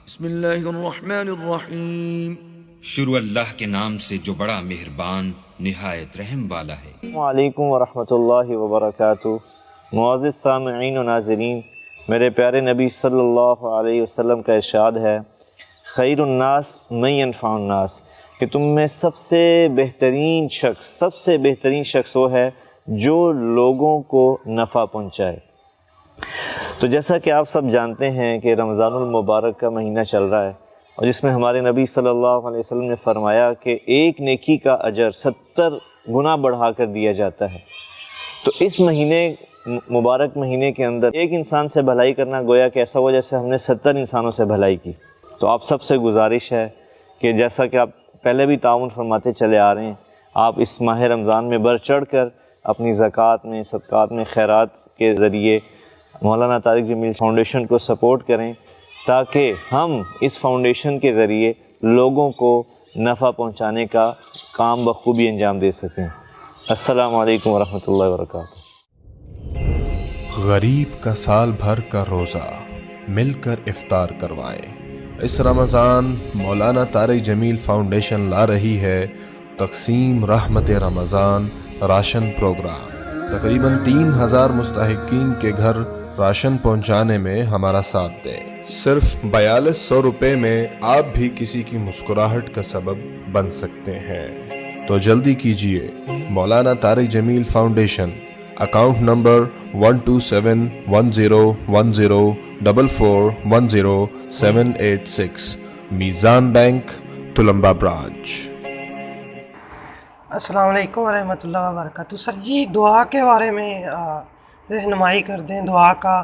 بسم اللہ الرحمن الرحیم۔ شروع اللہ کے نام سے جو بڑا مہربان نہایت رحم والا ہے۔ السلام علیکم ورحمۃ اللہ وبرکاتہ۔ معزز سامعین و ناظرین، میرے پیارے نبی صلی اللہ علیہ وسلم کا ارشاد ہے، خیر الناس من ینفع الناس، کہ تم میں سب سے بہترین شخص وہ ہے جو لوگوں کو نفع پہنچائے۔ تو جیسا کہ آپ سب جانتے ہیں کہ رمضان المبارک کا مہینہ چل رہا ہے، اور جس میں ہمارے نبی صلی اللہ علیہ وسلم نے فرمایا کہ ایک نیکی کا اجر 70 گنا بڑھا کر دیا جاتا ہے۔ تو اس مبارک مہینے کے اندر ایک انسان سے بھلائی کرنا گویا کہ ایسا ہوا جیسے ہم نے 70 انسانوں سے بھلائی کی۔ تو آپ سب سے گزارش ہے کہ جیسا کہ آپ پہلے بھی تعاون فرماتے چلے آ رہے ہیں، آپ اس ماہ رمضان میں بڑھ چڑھ کر اپنی زکوٰۃ میں، صدقات میں، خیرات کے ذریعے مولانا طارق جمیل فاؤنڈیشن کو سپورٹ کریں، تاکہ ہم اس فاؤنڈیشن کے ذریعے لوگوں کو نفع پہنچانے کا کام بخوبی انجام دے سکیں۔ السلام علیکم ورحمۃ اللہ وبرکاتہ۔ غریب کا سال بھر کا روزہ مل کر افطار کروائیں۔ اس رمضان مولانا طارق جمیل فاؤنڈیشن لا رہی ہے تقسیم رحمت رمضان راشن پروگرام۔ تقریباً 3000 مستحقین کے گھر راشن پہنچانے میں ہمارا ساتھ دیں۔ صرف 4200 روپے میں آپ بھی کسی کی مسکراہٹ کا سبب بن سکتے ہیں، تو جلدی کیجیے۔ مولانا طارق جمیل فاؤنڈیشن، اکاؤنٹ نمبر 1271044100786، میزان بینک، تلمبہ برانچ۔ السلام علیکم ورحمۃ اللہ وبرکاتہ۔ سر جی، دعا کے بارے میں رہنمائی کر دیں، دعا کا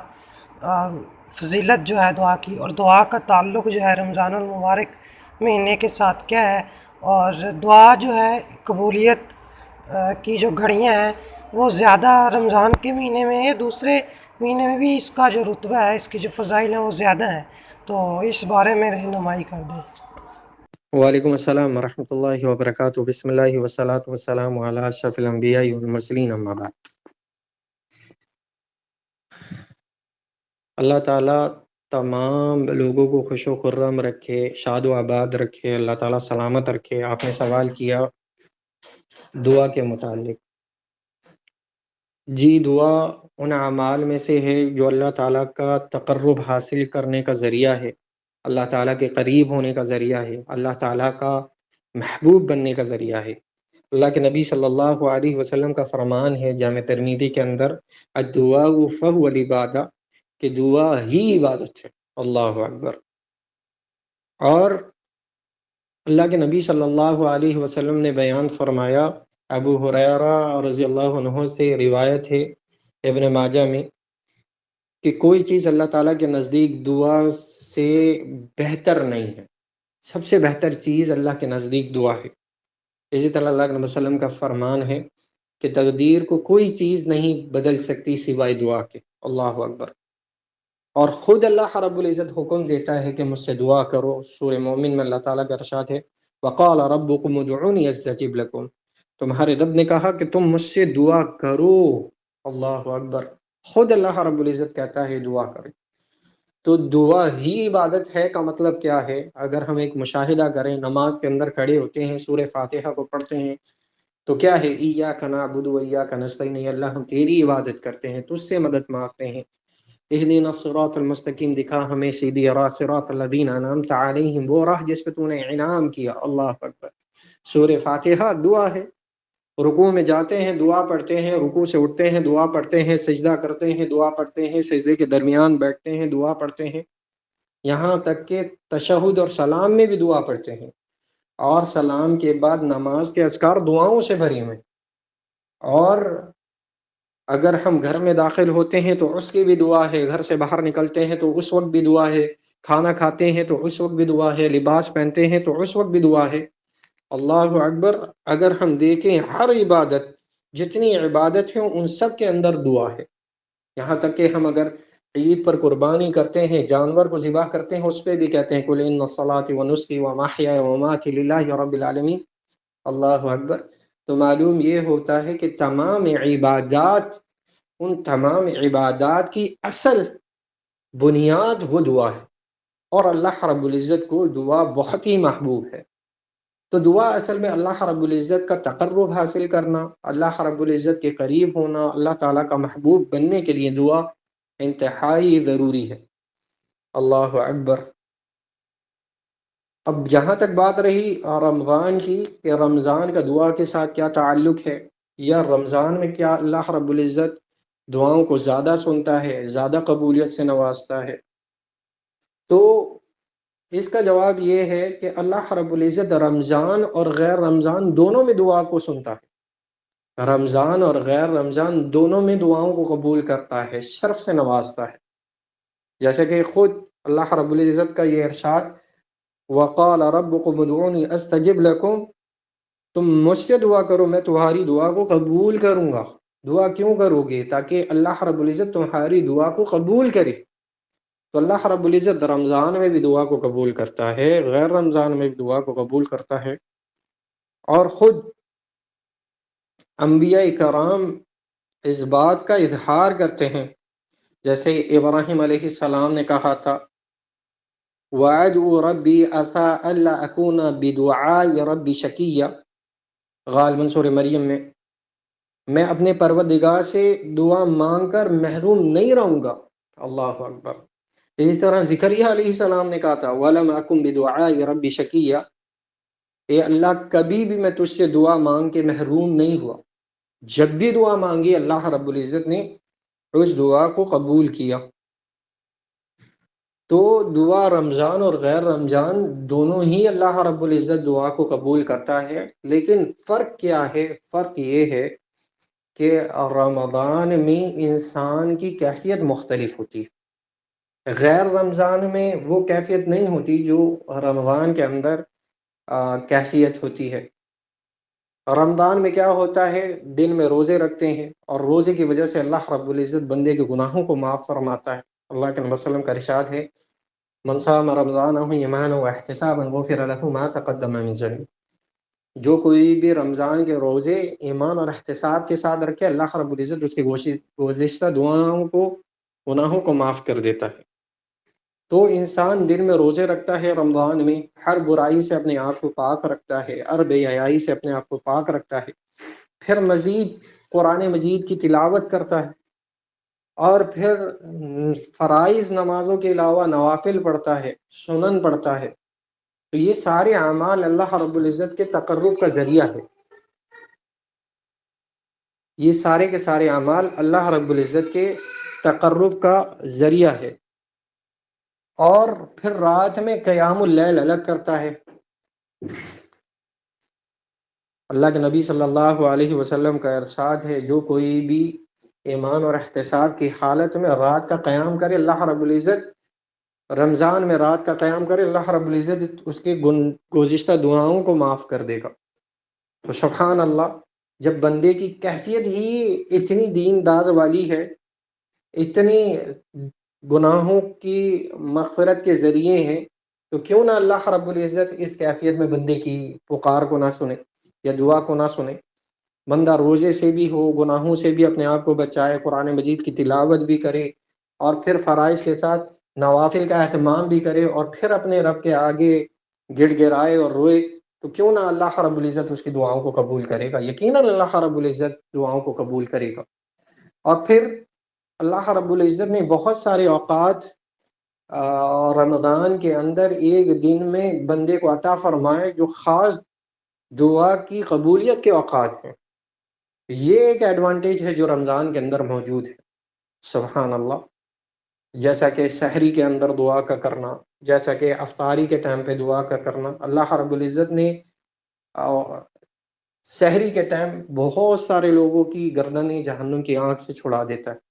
فضیلت جو ہے دعا کی، اور دعا کا تعلق جو ہے رمضان المبارک مہینے کے ساتھ کیا ہے، اور دعا جو ہے قبولیت کی جو گھڑیاں ہیں وہ زیادہ رمضان کے مہینے میں ہے، دوسرے مہینے میں بھی اس کا جو رتبہ ہے، اس کی جو فضائل ہیں وہ زیادہ ہیں، تو اس بارے میں رہنمائی کر دیں۔ وعلیکم السلام ورحمۃ اللہ وبرکاتہ۔ بسم اللہ والصلاۃ والسلام علی اشرف الانبیاء والمرسلین، اما بعد۔ اللہ تعالیٰ تمام لوگوں کو خوش و خرم رکھے، شاد و آباد رکھے، اللہ تعالیٰ سلامت رکھے۔ آپ نے سوال کیا دعا کے متعلق۔ جی، دعا ان اعمال میں سے ہے جو اللہ تعالیٰ کا تقرب حاصل کرنے کا ذریعہ ہے، اللہ تعالیٰ کے قریب ہونے کا ذریعہ ہے، اللہ تعالیٰ کا محبوب بننے کا ذریعہ ہے۔ اللہ کے نبی صلی اللہ علیہ وسلم کا فرمان ہے جامع ترمذی کے اندر، الدعاء فہو العبادہ، کہ دعا ہی عبادت ہے۔ اللہ اکبر۔ اور اللہ کے نبی صلی اللہ علیہ وسلم نے بیان فرمایا، ابو ہریرہ رضی اللہ عنہ سے روایت ہے ابن ماجہ میں، کہ کوئی چیز اللہ تعالیٰ کے نزدیک دعا سے بہتر نہیں ہے۔ سب سے بہتر چیز اللہ کے نزدیک دعا ہے۔ اسی طرح اللہ کے نبی صلی اللہ علیہ وسلم کا فرمان ہے کہ تقدیر کو کوئی چیز نہیں بدل سکتی سوائے دعا کے۔ اللہ اکبر۔ اور خود اللہ رب العزت حکم دیتا ہے کہ مجھ سے دعا کرو۔ سورہ مومن میں اللہ تعالیٰ کا ارشاد ہے، وقال ربکم ادعونی استجب لکم، تمہارے رب نے کہا کہ تم مجھ سے دعا کرو۔ اللہ اکبر۔ خود اللہ رب العزت کہتا ہے دعا کرو۔ تو دعا ہی عبادت ہے کا مطلب کیا ہے؟ اگر ہم ایک مشاہدہ کریں، نماز کے اندر کھڑے ہوتے ہیں، سورہ فاتحہ کو پڑھتے ہیں، تو کیا ہے؟ ایاک نعبد و ایاک نستعین، اللہ ہم تیری عبادت کرتے ہیں، تجھ سے مدد مانگتے ہیں۔ اہدنا الصراط المستقیم، دکھا ہمیں سیدھی راہ، صراط الذین انعمت علیہم، وہ راہ جس پہ تو نے انعام کیا۔ اللہ اکبر۔ سورہ فاتحہ دعا ہے۔ رکوع میں جاتے ہیں دعا پڑھتے ہیں، رکوع سے اٹھتے ہیں دعا پڑھتے ہیں، سجدہ کرتے ہیں دعا پڑھتے ہیں، سجدے کے درمیان بیٹھتے ہیں دعا پڑھتے ہیں، یہاں تک کہ تشہد اور سلام میں بھی دعا پڑھتے ہیں، اور سلام کے بعد نماز کے اذکار دعاؤں سے بھری ہوئے۔ اور اگر ہم گھر میں داخل ہوتے ہیں تو اس کی بھی دعا ہے، گھر سے باہر نکلتے ہیں تو اس وقت بھی دعا ہے، کھانا کھاتے ہیں تو اس وقت بھی دعا ہے، لباس پہنتے ہیں تو اس وقت بھی دعا ہے۔ اللہ اکبر۔ اگر ہم دیکھیں ہر عبادت، جتنی عبادت ہیں ان سب کے اندر دعا ہے۔ یہاں تک کہ ہم اگر عید پر قربانی کرتے ہیں، جانور کو ذبح کرتے ہیں، اس پہ بھی کہتے ہیں قل ان صلاتي ونسكي ومحياي ومماتي لله رب العالمین۔ اللہ اکبر۔ تو معلوم یہ ہوتا ہے کہ تمام عبادات، ان تمام عبادات کی اصل بنیاد وہ دعا ہے۔ اور اللہ رب العزت کو دعا بہت ہی محبوب ہے۔ تو دعا اصل میں اللہ رب العزت کا تقرب حاصل کرنا، اللہ رب العزت کے قریب ہونا، اللہ تعالیٰ کا محبوب بننے کے لیے دعا انتہائی ضروری ہے۔ اللہ اکبر۔ اب جہاں تک بات رہی رمضان کی کہ رمضان کا دعا کے ساتھ کیا تعلق ہے، یا رمضان میں کیا اللہ رب العزت دعاؤں کو زیادہ سنتا ہے، زیادہ قبولیت سے نوازتا ہے، تو اس کا جواب یہ ہے کہ اللہ رب العزت رمضان اور غیر رمضان دونوں میں دعا کو سنتا ہے، رمضان اور غیر رمضان دونوں میں دعاؤں کو قبول کرتا ہے، شرف سے نوازتا ہے۔ جیسے کہ خود اللہ رب العزت کا یہ ارشاد، وقال ربکم ادعونی استجب لکم، تم مجھ سے دعا کرو میں تمہاری دعا کو قبول کروں گا۔ دعا کیوں کرو گے؟ تاکہ اللہ رب العزت تمہاری دعا کو قبول کرے۔ تو اللہ رب العزت رمضان میں بھی دعا کو قبول کرتا ہے، غیر رمضان میں بھی دعا کو قبول کرتا ہے، اور خود انبیاء کرام اس بات کا اظہار کرتے ہیں، جیسے ابراہیم علیہ السلام نے کہا تھا، وَأَدْعُو رَبِّي عَسَىٰ أَلَّا أَكُونَ بِدُعَاءِ رَبِّي شَقِيًّا، غالباً سورہ مریم میں، میں اپنے پروردگار سے دعا مانگ کر محروم نہیں رہوں گا۔ اللہ اکبر۔ اسی طرح زکریا علیہ السلام نے کہا تھا، وَلَمْ أَكُنْ بِدُعَاءِ رَبِّي شَقِيًّا، اے اللہ کبھی بھی میں تجھ سے دعا مانگ کے محروم نہیں ہوا۔ جب بھی دعا مانگی اللہ رب العزت نے اس دعا کو قبول کیا۔ تو دعا رمضان اور غیر رمضان دونوں ہی اللہ رب العزت دعا کو قبول کرتا ہے، لیکن فرق کیا ہے؟ فرق یہ ہے کہ رمضان میں انسان کی کیفیت مختلف ہوتی ہے، غیر رمضان میں وہ کیفیت نہیں ہوتی جو رمضان کے اندر کیفیت ہوتی ہے۔ رمضان میں کیا ہوتا ہے؟ دن میں روزے رکھتے ہیں، اور روزے کی وجہ سے اللہ رب العزت بندے کے گناہوں کو معاف فرماتا ہے۔ اللہ کے نبی صلی اللہ علیہ وسلم کا ارشاد ہے، من صام رمضان ایمانا واحتسابا غفر له ما تقدم من ذنبه، جو کوئی بھی رمضان کے روزے ایمان اور احتساب کے ساتھ رکھے، اللہ رب العزت اس کی گزشتہ دعاؤں کو، گناہوں کو معاف کر دیتا ہے۔ تو انسان دن میں روزے رکھتا ہے، رمضان میں ہر برائی سے اپنے آپ کو پاک رکھتا ہے، ہر بے حیائی سے اپنے آپ کو پاک رکھتا ہے، پھر مزید قرآن مجید کی تلاوت کرتا ہے، اور پھر فرائض نمازوں کے علاوہ نوافل پڑھتا ہے، سنن پڑھتا ہے۔ تو یہ سارے اعمال اللہ رب العزت کے تقرب کا ذریعہ ہے، یہ سارے کے سارے اعمال اللہ رب العزت کے تقرب کا ذریعہ ہے۔ اور پھر رات میں قیام اللیل الگ کرتا ہے۔ اللہ کے نبی صلی اللہ علیہ وسلم کا ارشاد ہے، جو کوئی بھی ایمان اور احتساب کی حالت میں رات کا قیام کرے، اللہ رب العزت رمضان میں رات کا قیام کرے، اللہ رب العزت اس کے گزشتہ دعاؤں کو معاف کر دے گا۔ تو سبحان اللہ، جب بندے کی کیفیت ہی اتنی دیندار والی ہے، اتنی گناہوں کی مغفرت کے ذریعے ہیں، تو کیوں نہ اللہ رب العزت اس کیفیت میں بندے کی پکار کو نہ سنے یا دعا کو نہ سنے۔ بندہ روزے سے بھی ہو، گناہوں سے بھی اپنے آپ کو بچائے، قرآن مجید کی تلاوت بھی کرے، اور پھر فرائض کے ساتھ نوافل کا اہتمام بھی کرے، اور پھر اپنے رب کے آگے گڑ گڑائے اور روئے، تو کیوں نہ اللہ رب العزت اس کی دعاؤں کو قبول کرے گا۔ یقیناً اللہ رب العزت دعاؤں کو قبول کرے گا۔ اور پھر اللہ رب العزت نے بہت سارے اوقات رمضان کے اندر ایک دن میں بندے کو عطا فرمائے جو خاص دعا کی قبولیت کے اوقات ہیں۔ یہ ایک ایڈوانٹیج ہے جو رمضان کے اندر موجود ہے۔ سبحان اللہ۔ جیسا کہ سحری کے اندر دعا کا کرنا، جیسا کہ افطاری کے ٹائم پہ دعا کا کرنا، اللہ رب العزت نے سحری کے ٹائم بہت سارے لوگوں کی گردنیں جہنم کی آنکھ سے چھڑا دیتا ہے۔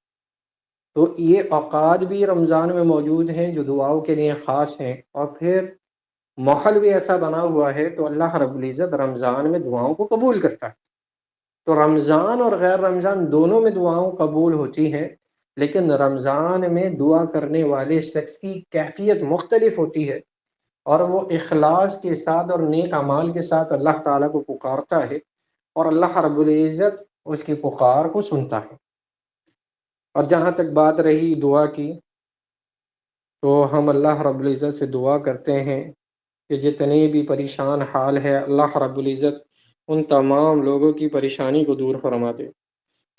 تو یہ اوقات بھی رمضان میں موجود ہیں جو دعاؤں کے لیے خاص ہیں، اور پھر ماحول بھی ایسا بنا ہوا ہے، تو اللہ رب العزت رمضان میں دعاؤں کو قبول کرتا ہے۔ تو رمضان اور غیر رمضان دونوں میں دعاؤں قبول ہوتی ہیں، لیکن رمضان میں دعا کرنے والے شخص کی کیفیت مختلف ہوتی ہے، اور وہ اخلاص کے ساتھ اور نیک اعمال کے ساتھ اللہ تعالیٰ کو پکارتا ہے، اور اللہ رب العزت اس کی پکار کو سنتا ہے۔ اور جہاں تک بات رہی دعا کی، تو ہم اللہ رب العزت سے دعا کرتے ہیں کہ جتنے بھی پریشان حال ہے اللہ رب العزت ان تمام لوگوں کی پریشانی کو دور فرما دے،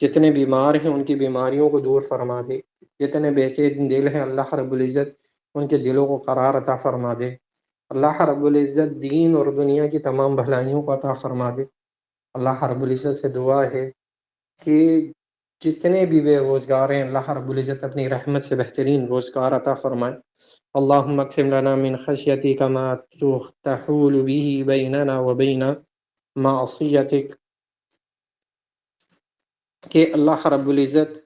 جتنے بیمار ہیں ان کی بیماریوں کو دور فرما دے، جتنے بے چین دل ہیں اللہ رب العزت ان کے دلوں کو قرار عطا فرما دے، اللہ رب العزت دین اور دنیا کی تمام بھلائیوں کو عطا فرما دے۔ اللہ رب العزت سے دعا ہے کہ جتنے بھی بے روزگار ہیں اللہ رب العزت اپنی رحمت سے بہترین روزگار عطا فرمائے۔ اللہم اقسم لنا من خشیتک ما تحول به بیننا وبین معصیتک، کہ اللہ رب العزت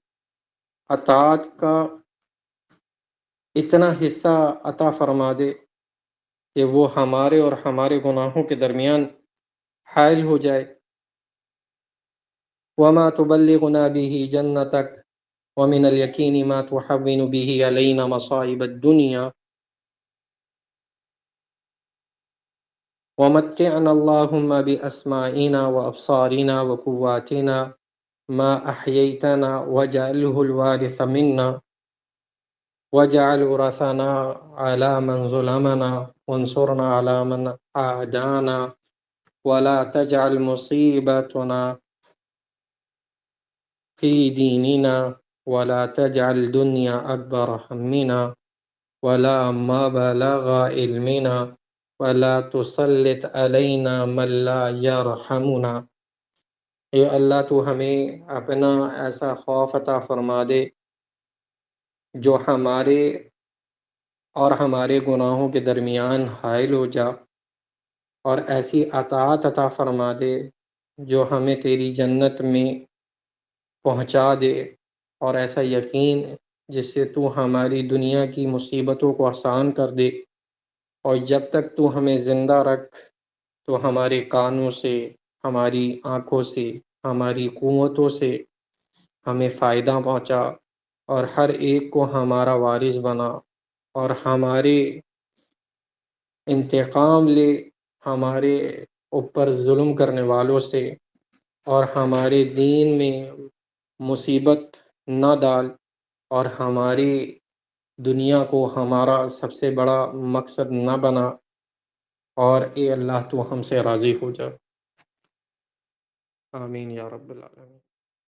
اطاعت کا اتنا حصہ عطا فرما دے کہ وہ ہمارے اور ہمارے گناہوں کے درمیان حائل ہو جائے۔ وما تبلغنا به جنتک ومن الیقین ما تحون به علینا مصائب الدنیا ومتعنا اللہم باسماعنا وابصارنا وقواتنا ما احییتنا واجعله الوارث منا واجعل ورثنا على من ظلمنا وانصرنا على من عادانا ولا تجعل مصیبتنا في ديننا ولا تجعل الدنيا أكبر همنا ولا مبلغ علمنا ولا تسلط علينا من لا يرحمنا۔ اے اللہ تو ہمیں اپنا ایسا خوف عطا فرما دے جو ہمارے اور ہمارے گناہوں کے درمیان حائل ہو جا، اور ایسی اطاعت عطا فرما دے جو ہمیں تیری جنت میں پہنچا دے، اور ایسا یقین جس سے تو ہماری دنیا کی مصیبتوں کو آسان کر دے، اور جب تک تو ہمیں زندہ رکھ تو ہمارے کانوں سے، ہماری آنکھوں سے، ہماری قوتوں سے ہمیں فائدہ پہنچا، اور ہر ایک کو ہمارا وارث بنا، اور ہمارے انتقام لے ہمارے اوپر ظلم کرنے والوں سے، اور ہمارے دین میں مصیبت نہ ڈال، اور ہماری دنیا کو ہمارا سب سے بڑا مقصد نہ بنا، اور اے اللہ تو ہم سے راضی ہو جا۔ آمین یا رب العالمین۔